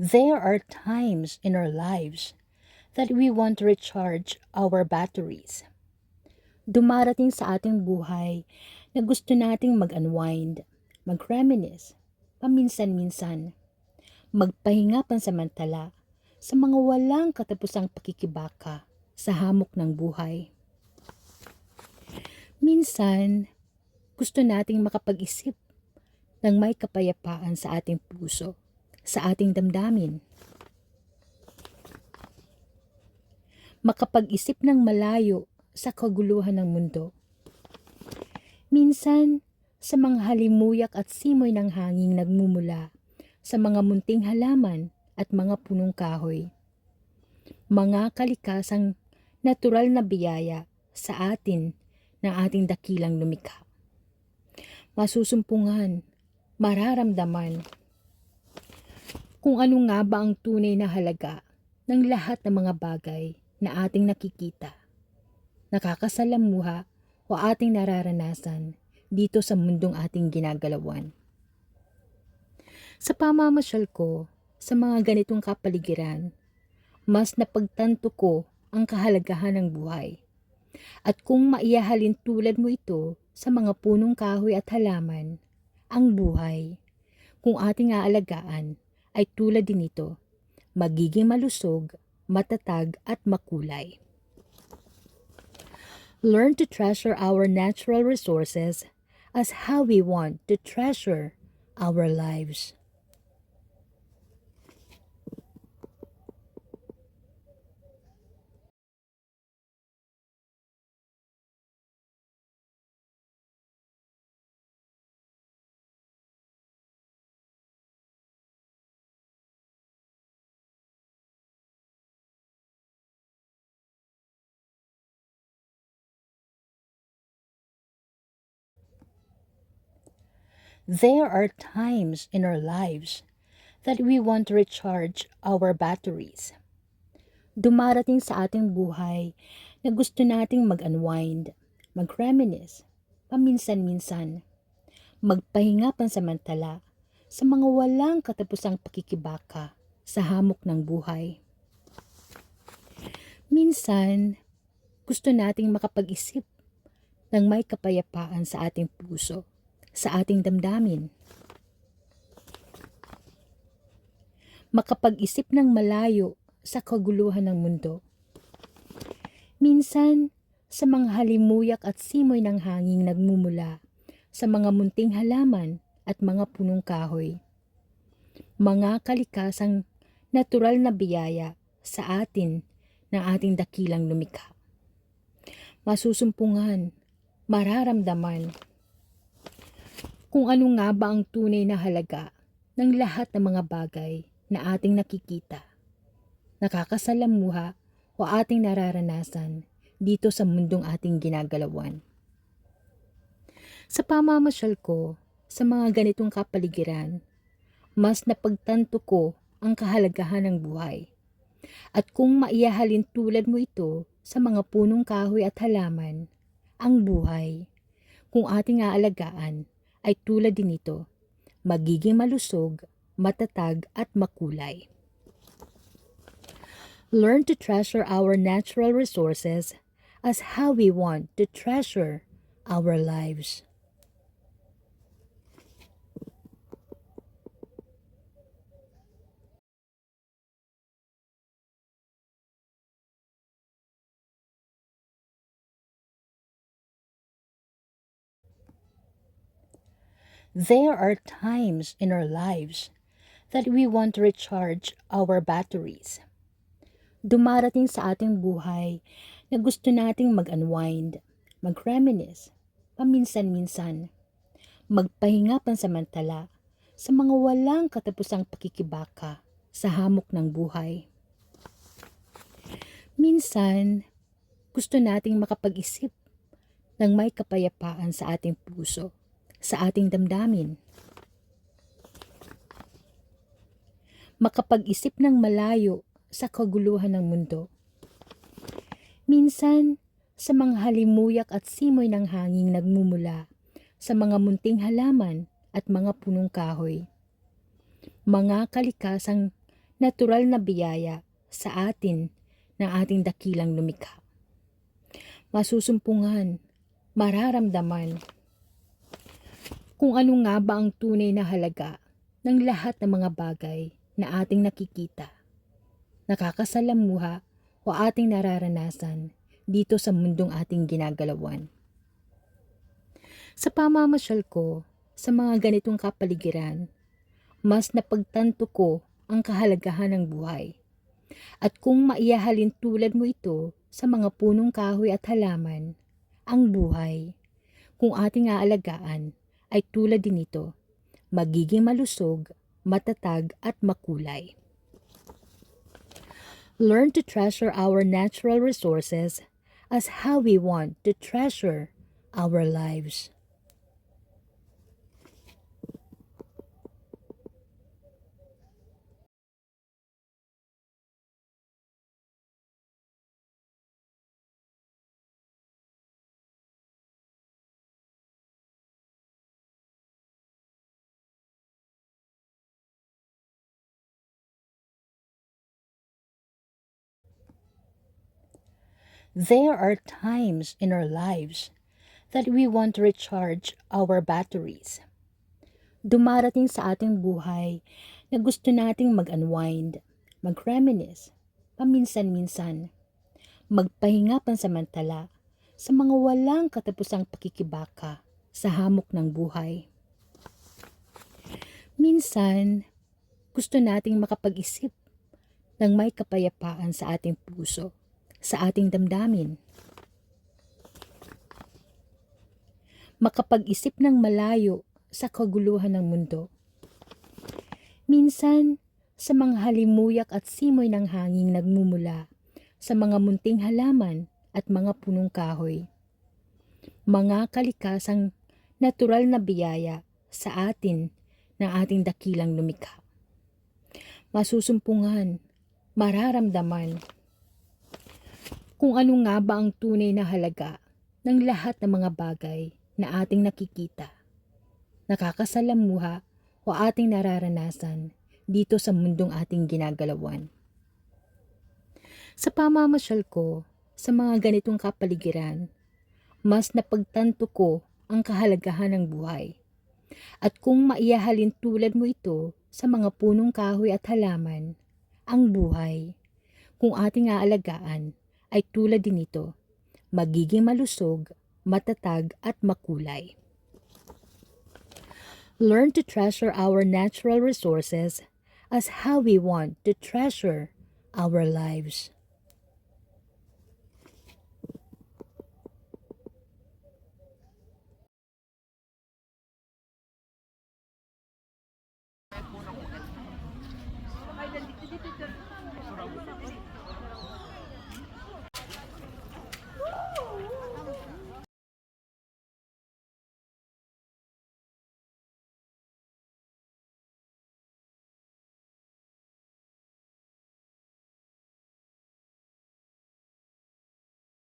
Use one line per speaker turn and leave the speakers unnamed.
There are times in our lives that we want to recharge our batteries. Dumarating sa ating buhay na gusto nating mag-unwind, mag-reminisce, paminsan-minsan, magpahinga pansamantala sa mga walang katapusang pakikibaka sa hamok ng buhay. Minsan, gusto nating makapag-isip ng may kapayapaan sa ating puso, sa ating damdamin. Makapag-isip ng malayo sa kaguluhan ng mundo. Minsan, sa mga halimuyak at simoy ng hanging nagmumula sa mga munting halaman at mga punong kahoy. Mga kalikasang natural na biyaya sa atin ng ating dakilang lumikha. Masusumpungan, mararamdaman kung ano nga ba ang tunay na halaga ng lahat ng mga bagay na ating nakikita, nakakasalamuha o ating nararanasan dito sa mundong ating ginagalawan. Sa pamamasyal ko sa mga ganitong kapaligiran, mas napagtanto ko ang kahalagahan ng buhay. At kung maihahalin tulad mo ito sa mga punong kahoy at halaman, ang buhay, kung ating aalagaan, ay tulad din ito, magiging malusog, matatag at makulay. Learn to treasure our natural resources as how we want to treasure our lives. There are times in our lives that we want to recharge our batteries. Dumarating sa ating buhay na gusto nating mag-unwind, mag-reminisce, paminsan-minsan, magpahinga pansamantala sa mga walang katapusang pakikibaka sa hamok ng buhay. Minsan, gusto nating makapag-isip ng may kapayapaan sa ating puso, sa ating damdamin. Makapag-isip ng malayo sa kaguluhan ng mundo. Minsan, sa mga halimuyak at simoy ng hanging nagmumula sa mga munting halaman at mga punong kahoy. Mga kalikasang natural na biyaya sa atin ng ating dakilang lumikha. Masusumpungan, mararamdaman kung ano nga ba ang tunay na halaga ng lahat ng mga bagay na ating nakikita, nakakasalamuha o ating nararanasan dito sa mundong ating ginagalawan. Sa pamamasyal ko sa mga ganitong kapaligiran, mas napagtanto ko ang kahalagahan ng buhay. At kung maihahalin tulad mo ito sa mga punong kahoy at halaman, ang buhay, kung ating aalagaan, ay tulad din ito, magiging malusog, matatag at makulay. Learn to treasure our natural resources as how we want to treasure our lives. There are times in our lives that we want to recharge our batteries. Dumarating sa ating buhay na gusto nating mag-unwind, mag-reminisce, paminsan-minsan, magpahinga pansamantala sa mga walang katapusang pakikibaka sa hamok ng buhay. Minsan, gusto nating makapag-isip ng may kapayapaan sa ating puso, sa ating damdamin. Makapag-isip ng malayo sa kaguluhan ng mundo. Minsan, sa mga halimuyak at simoy ng hanging nagmumula sa mga munting halaman at mga punong kahoy. Mga kalikasang natural na biyaya sa atin ng ating dakilang lumikha. Masusumpungan, mararamdaman kung ano nga ba ang tunay na halaga ng lahat ng mga bagay na ating nakikita, nakakasalamuha o ating nararanasan dito sa mundong ating ginagalawan. Sa pamamasyal ko sa mga ganitong kapaligiran, mas napagtanto ko ang kahalagahan ng buhay. At kung maihahalin tulad mo ito sa mga punong kahoy at halaman, ang buhay, kung ating aalagaan, ay tulad din ito, magiging malusog, matatag at makulay. Learn to treasure our natural resources as how we want to treasure our lives. There are times in our lives that we want to recharge our batteries. Dumarating sa ating buhay na gusto nating mag-unwind, mag-reminisce, paminsan-minsan, magpahinga pansamantala sa mga walang katapusang pakikibaka sa hamok ng buhay. Minsan, gusto nating makapag-isip ng may kapayapaan sa ating puso, sa ating damdamin. Makapag-isip ng malayo sa kaguluhan ng mundo. Minsan, sa mga halimuyak at simoy ng hanging nagmumula sa mga munting halaman at mga punong kahoy. Mga kalikasang natural na biyaya sa atin ng ating dakilang lumikha. Masusumpungan, mararamdaman kung ano nga ba ang tunay na halaga ng lahat ng mga bagay na ating nakikita, nakakasalamuha o ating nararanasan dito sa mundong ating ginagalawan. Sa pamamasyal ko sa mga ganitong kapaligiran, mas napagtanto ko ang kahalagahan ng buhay. At kung maihahalin tulad mo ito sa mga punong kahoy at halaman, ang buhay, kung ating aalagaan, ay tulad din ito, magiging malusog, matatag at makulay. Learn to treasure our natural resources as how we want to treasure our lives.